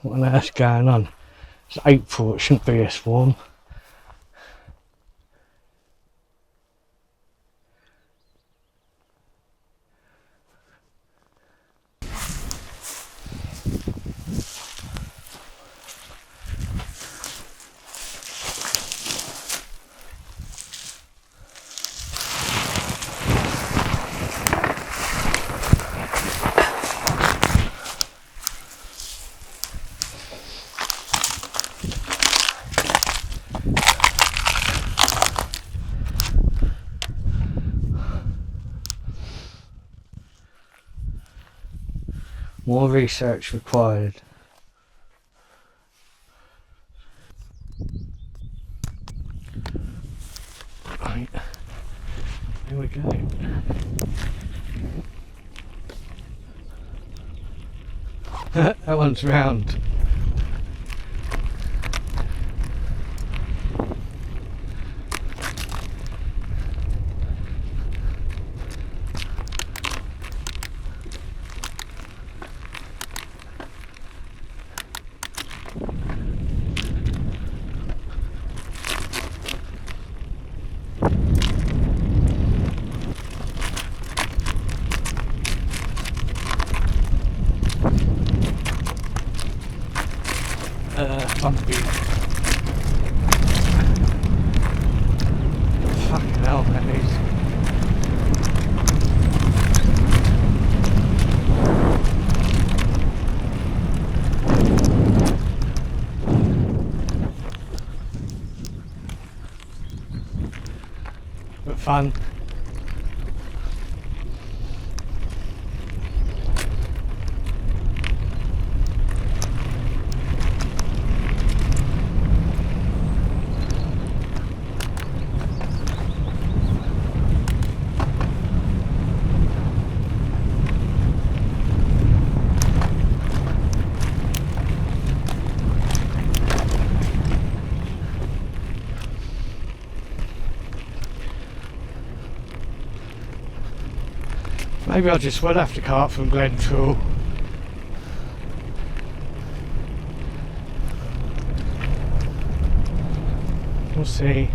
What on earth's going on? It's April, it shouldn't be this warm. More research required. Right, here we go. That one's round. Bumpy. Fucking hell, that is. But fun. Maybe I just will have to cart from Glentool. We'll see.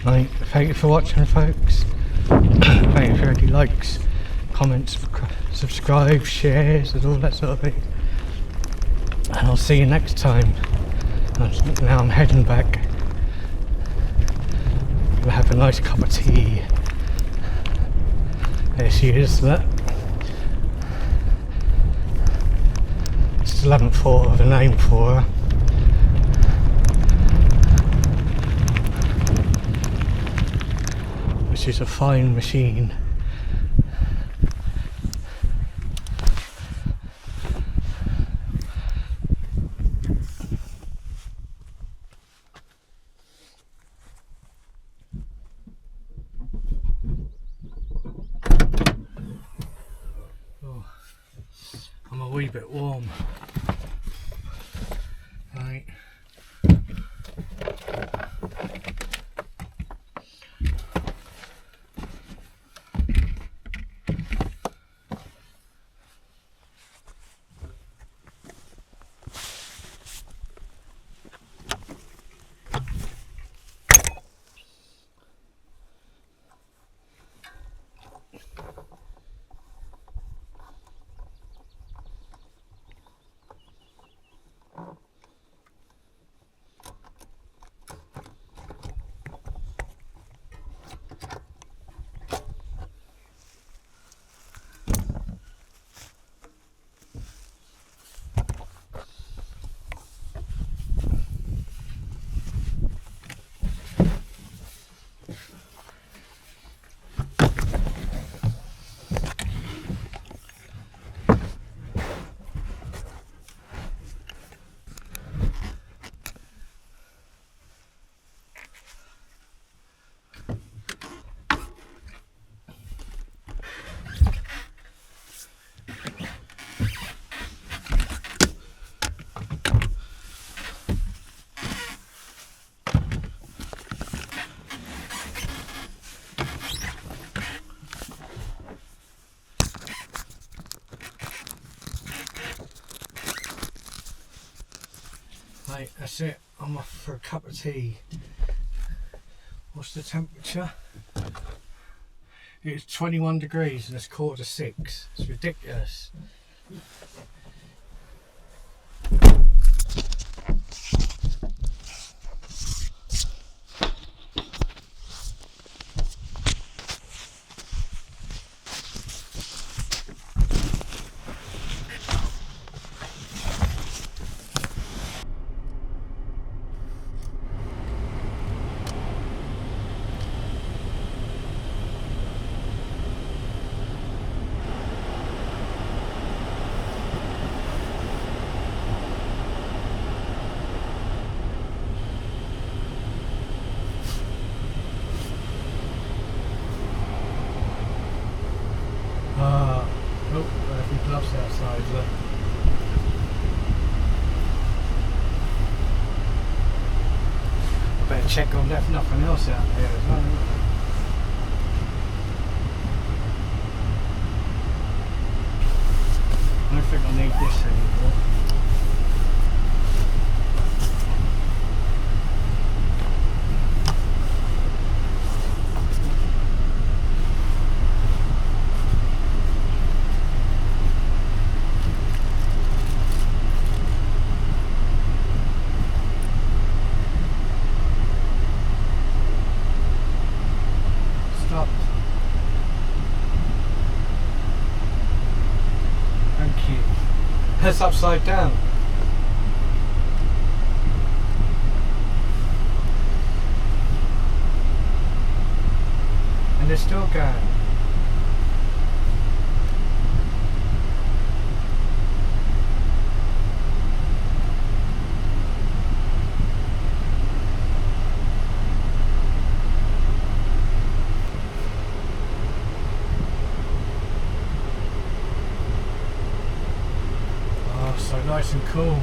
Right, thank you for watching, folks. Thank you for any likes, comments, subscribe, shares, and all that sort of thing. And I'll see you next time. Now I'm heading back. Gonna have a nice cup of tea. There she is, look. Still haven't thought of a name for her. Which is a fine machine. Oh, I'm a wee bit warm. Right. Right, that's it. I'm off for a cup of tea. What's the temperature? It's 21 degrees and it's 5:45. It's ridiculous. Gloves outside, look. I better check on there's nothing else out there as well. I don't think I need this anymore. That's upside down. And they're still going. So nice and cool.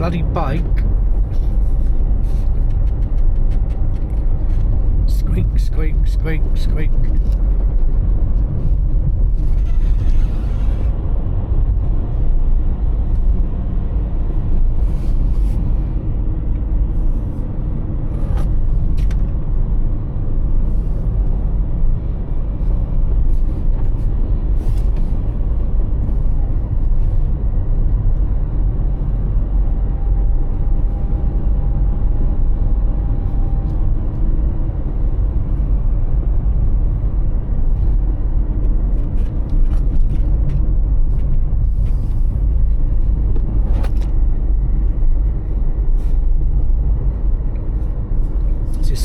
bloody bike. Squeak, squeak, squeak, squeak.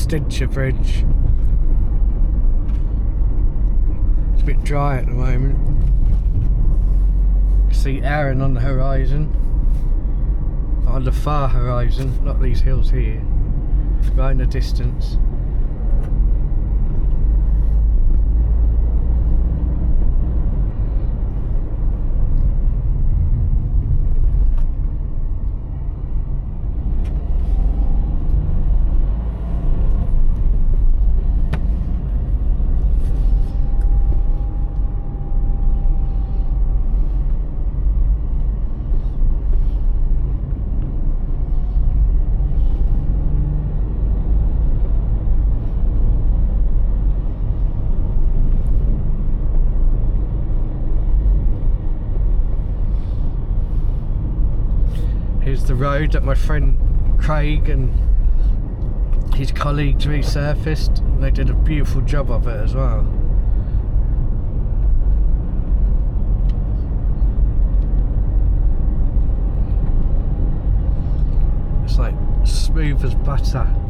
Stitcher Bridge. It's a bit dry at the moment. You see Arran on the horizon, on the far horizon, not these hills here, right in the distance. Here's the road that my friend Craig and his colleagues resurfaced. They did a beautiful job of it as well. It's like smooth as butter.